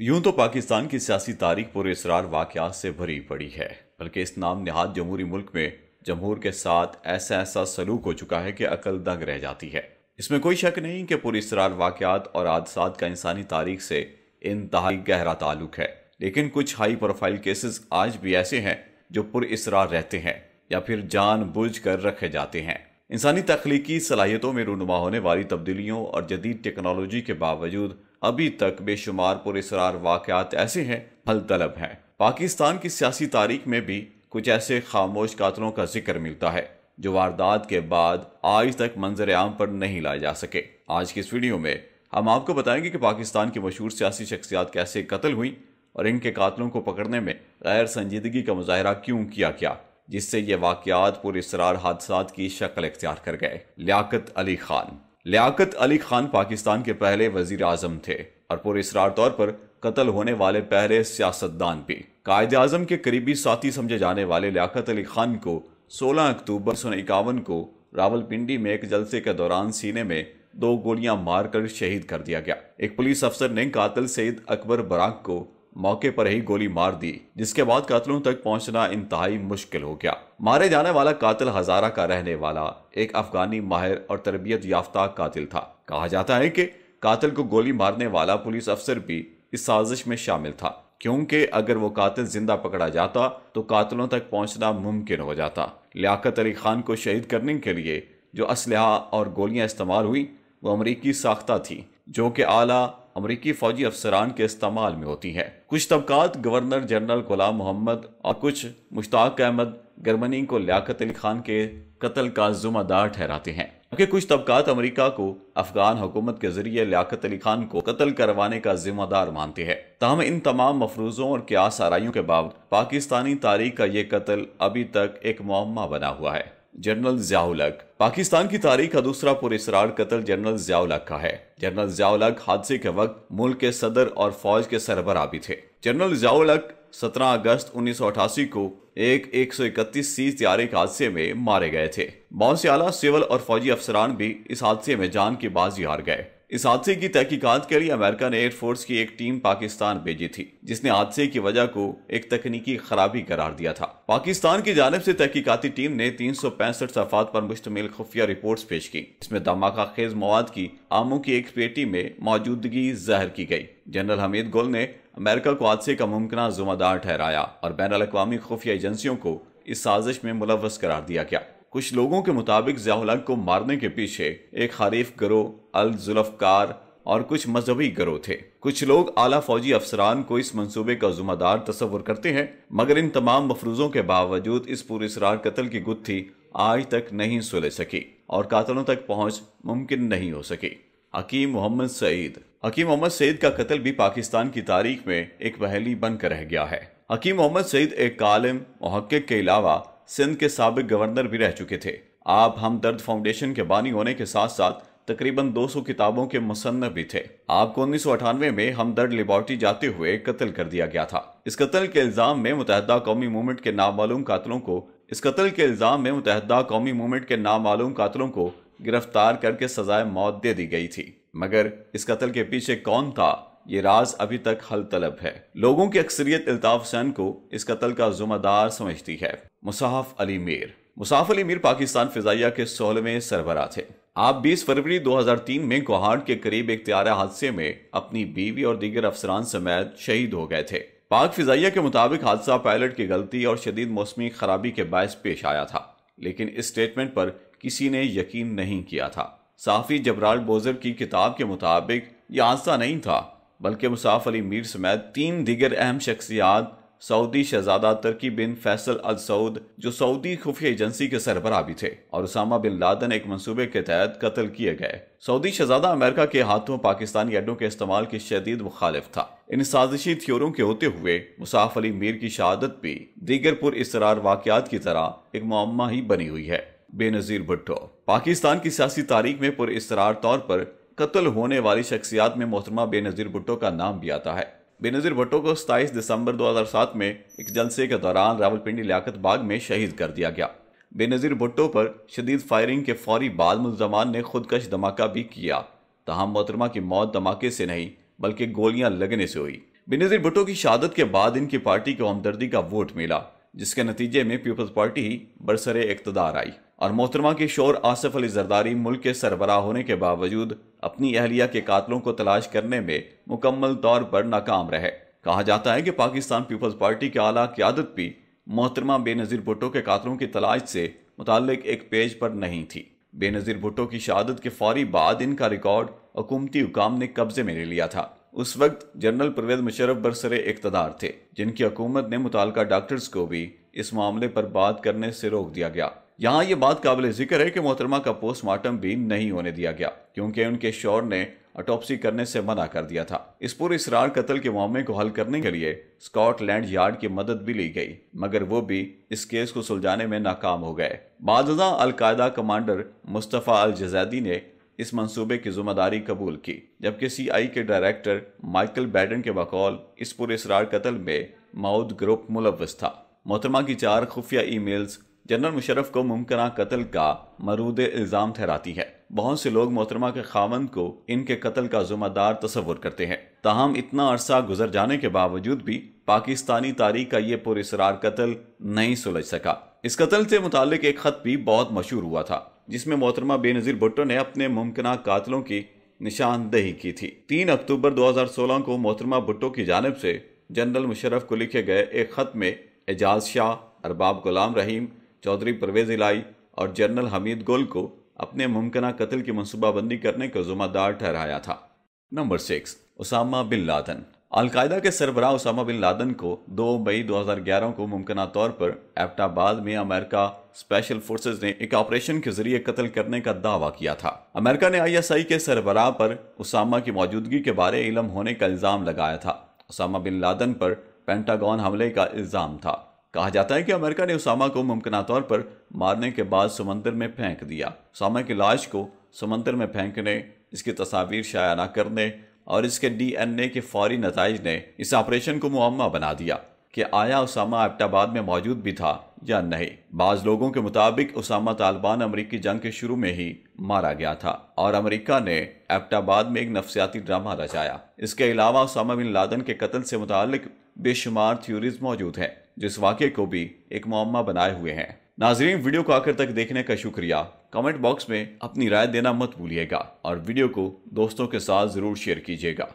यूं तो पाकिस्तान की सियासी तारीख पुरअसरार वाकयात से भरी पड़ी है, बल्कि इस नाम निहाद जमहूरी मुल्क में जमहूर के साथ ऐसा सलूक हो चुका है कि अकल दंग रह जाती है। इसमें कोई शक नहीं कि पुरअसरार वाकयात और हादसात का इंसानी तारीख से इंतहाई गहरा ताल्लुक है, लेकिन कुछ हाई प्रोफाइल केसेस आज भी ऐसे हैं जो पुरअसरार रहते हैं या फिर जानबूझ कर रखे जाते हैं। इंसानी तख्लीकी सलाहियतों में रूनुमा होने वाली तब्दीलियों और जदीद टेक्नोलॉजी के बावजूद अभी तक बेशुमार पुरअसरार वाकयात ऐसे हैं हल तलब हैं। पाकिस्तान की सियासी तारीख में भी कुछ ऐसे खामोश कातलों का जिक्र मिलता है जो वारदात के बाद आज तक मंजर आम पर नहीं लाए जा सके। आज की इस वीडियो में हम आपको बताएंगे कि पाकिस्तान की मशहूर सियासी शख्सियात कैसे कत्ल हुई और इनके कातलों को पकड़ने में गैर संजीदगी का मुजाहरा क्यों किया गया, जिससे ये वाकयात पुरअसरार हादसात की शक्ल इख्तियार कर गए। लियाकत अली खान पाकिस्तान के पहले वजीर आजम थे और पुरअसरार तौर पर कत्ल होने वाले पहले सियासतदान भी। कायद आजम के करीबी साथी समझे जाने वाले लियाकत अली खान को 16 अक्टूबर 1951 को रावलपिंडी में एक जलसे के दौरान सीने में 2 गोलियां मारकर शहीद कर दिया गया। एक पुलिस अफसर ने कातिल सईद अकबर बराक को मौके पर ही गोली मार दी, जिसके बाद कातिलों तक पहुंचना इंतहाई मुश्किल हो गया। मारे जाने वाला कातिल हजारा का रहने वाला एक अफगानी माहिर और तरबियत याफ्ता कातिल था। कहा जाता है कि कातिल को गोली मारने वाला पुलिस अफसर भी इस साजिश में शामिल था, क्योंकि अगर वो कातिल जिंदा पकड़ा जाता तो कातिलों तक पहुंचना मुमकिन हो जाता। लियाकत अली खान को शहीद करने के लिए जो असलहा और गोलियां इस्तेमाल हुई वो अमरीकी साख्ता थी, जो कि आला अमरीकी फौजी अफसरान के इस्तेमाल में होती हैं। कुछ तबकात गवर्नर जनरल गुलाम मोहम्मद और कुछ मुश्ताक अहमद गरमनी को लियाकत अली खान के कत्ल का जुम्मेदार ठहराते हैं, जबकि कुछ तबकात अमरीका को अफगान हुकूमत के जरिए लियाकत अली खान को कत्ल करवाने का जिम्मेदार मानते हैं। ताहम इन तमाम मफरूजों और क्यास आराइयों के बावजूद पाकिस्तानी तारीख का ये कत्ल अभी तक एक मुअम्मा बना हुआ है। जनरल ज़िया-उल हक। पाकिस्तान की तारीख का दूसरा पुरअसरार कत्ल जनरल ज़िया-उल हक का है। जनरल ज़िया-उल हक हादसे के वक्त मुल्क के सदर और फौज के सरबराह भी थे। जनरल ज़िया-उल हक 17 अगस्त 1988 को एक 131 सीज तैयारी के हादसे में मारे गए थे। बहुत से आला सिविल और फौजी अफसरान भी इस हादसे में जान की बाजी हार गए। इस हादसे की तहकीकात के लिए अमेरिका ने एयरफोर्स की एक टीम पाकिस्तान भेजी थी, जिसने हादसे की वजह को एक तकनीकी खराबी करार दिया था। पाकिस्तान की जानिब से तहकीकाती टीम ने 365 सफ़ात पर मुश्तमिल खुफिया रिपोर्ट्स पेश की। इसमें धमाका खेज मवाद की आमों की एक पेटी में मौजूदगी जाहिर की गई। जनरल हमीद गुल ने अमेरिका को हादसे का मुमकिन जिम्मेदार ठहराया और बैनुल-अक़वामी खुफिया एजेंसियों को इस साजिश में मुलव्वस करार दिया गया। कुछ लोगों के मुताबिक ज़िया-उल हक को मारने के पीछे एक हरीफ गिरोह, अल जुल्फ़कार और कुछ मजहबी गिरोह थे। कुछ लोग आला फौजी अफसरान को इस मंसूबे का जिम्मेदार तस्वुर करते हैं, मगर इन तमाम मफरूजों के बावजूद इस पुरअसरार कत्ल की गुत्थी आज तक नहीं सुलझ सकी और कातिलों तक पहुंच मुमकिन नहीं हो सकी। हकीम मोहम्मद सईद का कत्ल भी पाकिस्तान की तारीख में एक पहेली बनकर रह गया है। हकीम मोहम्मद सईद एक कालिम मुहक्किक के अलावा सिंध के साबिक गवर्नर भी रह चुके थे। आप हमदर्द फाउंडेशन के बानी होने के साथ साथ तकरीबन 200 किताबों के मुसन्नफ भी थे। आपको 1998 में हमदर्द लेबॉर्टरी जाते हुए कत्ल कर दिया गया था। इस कत्ल के इल्जाम में मुत्तहिदा कौमी मूवमेंट के नामालूम कातलों को गिरफ्तार करके सजाए मौत दे दी गई थी, मगर इस कत्ल के पीछे कौन था ये राज अभी तक हल तलब है। लोगों की अक्सरियत अल्ताफ हुसैन को इस कत्ल का जिम्मेदार समझती है। मुसाहफ अली मीर पाकिस्तान फिजाइया के 16वें सरबराह थे। आप 20 फरवरी 2003 में कोहाट के करीब एक त्यारा हादसे में अपनी बीवी और दीगर अफसरान समेत शहीद हो गए थे। पाक फिजाइया के मुताबिक हादसा पायलट की गलती और शदीद मौसमी खराबी के बायस पेश आया था, लेकिन इस स्टेटमेंट पर किसी ने यकीन नहीं किया था। साफी जबराल बोजर की किताब के मुताबिक यह हादसा नहीं था, बल्कि मुसाहफ अली मीर समेत 3 दीगर अहम शख्सियात सऊदी शहजादा तुर्की बिन फैसल अल सऊद, जो सऊदी खुफिया एजेंसी के सरबराह भी थे, और उसामा बिन लादेन एक मंसूबे के तहत कत्ल किए गए। सऊदी शहजादा अमेरिका के हाथों पाकिस्तानी अड्डों के इस्तेमाल की शदीद मुखालिफ था। इन साजिशी थ्योरों के होते हुए मुसाहफ अली मीर की शहादत भी दीगर पुरअसरार वाकयात की तरह एक मुअम्मा ही बनी हुई है। बेनज़ीर भुट्टो। पाकिस्तान की सियासी तारीख में पुरअसरार तौर पर कत्ल होने वाली शख्सियात में मोहतरमा बेनज़ीर भुट्टो का नाम भी आता है। बेनज़ीर भुट्टो को 27 दिसंबर 2007 में एक जलसे के दौरान रावलपिंडी लियाकत बाग में शहीद कर दिया गया। बेनज़ीर भुट्टो पर शदीद फायरिंग के फौरी बाद मुल्ज़मान ने खुदकश धमाका भी किया। तहम मोहतरमा की मौत धमाके से नहीं बल्कि गोलियां लगने से हुई। बेनजीर भुट्टो की शहादत के बाद इनकी पार्टी को हमदर्दी का वोट मिला, जिसके नतीजे में पीपल्स पार्टी ही बरसरे इख्तदार आई और मोहतरमा के शोर आसिफ अली जरदारी मुल्क के सरबराह होने के बावजूद अपनी अहलिया के कातलों को तलाश करने में मुकम्मल तौर पर नाकाम रहे। कहा जाता है कि पाकिस्तान पीपल्स पार्टी की आला क़यादत भी मोहतरमा बेनजीर भुट्टो के कातलों की तलाश से मुताल्लिक एक पेज पर नहीं थी। बेनजीर भुट्टो की शहादत के फौरी बाद इनका रिकॉर्ड हुकूमती हुकाम ने कब्जे में ले लिया था। उस वक्त जनरल परवेज मुशर्रफ बरसरे इख्तदार थे, जिनकी हुकूमत ने मुताल्लिका डॉक्टर्स को भी इस मामले पर बात करने से रोक दिया गया। यहाँ ये बात काबिल जिक्र है कि मोहतरमा का पोस्टमार्टम भी नहीं होने दिया गया, क्योंकि उनके शौहर ने ऑटोप्सी करने से मना कर दिया था। इस पूरे इसरार कत्ल के मामले को हल करने के लिए स्कॉटलैंड यार्ड की मदद भी ली गई, मगर वो भी इस केस को सुलझाने में नाकाम हो गए। बादशाह अल-कायदा कमांडर मुस्तफ़ा अल-जज़ैदी ने इस मंसूबे की जिम्मेदारी कबूल की, जबकि CIA के डायरेक्टर माइकल बैडन के बकौल इस पूरे इसरार कत्ल में माउद ग्रुप मुलव्वस था। मोहतरमा की 4 खुफिया ईमेल्स जनरल मुशर्रफ को मुमकिन कत्ल का मरूद इल्ज़ाम ठहराती है। बहुत से लोग मोहतरमा के खामंद को इनके कत्ल का जिम्मेदार तस्वुर करते हैं। ताहम इतना अरसा गुजर जाने के बावजूद भी पाकिस्तानी तारीख का ये पुरअसरार कत्ल नहीं सुलझ सका। इस कत्ल से मुताल्लिक एक खत भी बहुत मशहूर हुआ था, जिसमें मोहतरमा बेनजीर भुट्टो ने अपने मुमकिन कातलों की निशानदेही की थी। 3 अक्टूबर 2016 को मोहतरमा भुट्टो की जानिब से जनरल मुशर्रफ को लिखे गए एक खत में एजाज शाह, अरबाब गुलाम रहीम, चौधरी परवेज इलाही और जनरल हमीद गुल को अपने मुमकिन कत्ल की मनसूबाबंदी करने का जिम्मेदार ठहराया था। Number 6, Osama bin Laden. Al Qaeda के सरबराह उसामा बिन लादेन को 2 मई 2011 को मुमकिन तौर पर एबटाबाद में अमेरिका स्पेशल फोर्सेज ने एक ऑपरेशन के जरिए कत्ल करने का दावा किया था। अमेरिका ने ISI के सरबराह पर उसामा की मौजूदगी के बारे इल्म होने का इल्ज़ाम लगाया था। उसामा बिन लादेन पर पेंटागन हमले का इल्ज़ाम था। कहा जाता है कि अमेरिका ने उसामा को मुमकिन तौर पर मारने के बाद समंदर में फेंक दिया। उसामा की लाश को समंदर में फेंकने, इसकी तस्वीर शाया न करने और इसके DNA के फौरी नताइज ने इस ऑपरेशन को मुअम्मा बना दिया कि आया उसामा एबटाबाद में मौजूद भी था या नहीं। बाज़ लोगों के मुताबिक उसामा तालिबान अमरीकी जंग के शुरू में ही मारा गया था और अमरीका ने एबटाबाद में एक नफ्सियाती ड्रामा रचाया। इसके अलावा उसामा बिन लादेन के कत्ल से मुताल्लिक बेशुमार थ्योरीज मौजूद हैं, जो इस वाक़े को भी एक मुअम्मा बनाए हुए हैं। नाज़रीन, वीडियो को आखिर तक देखने का शुक्रिया। कमेंट बॉक्स में अपनी राय देना मत भूलिएगा और वीडियो को दोस्तों के साथ ज़रूर शेयर कीजिएगा।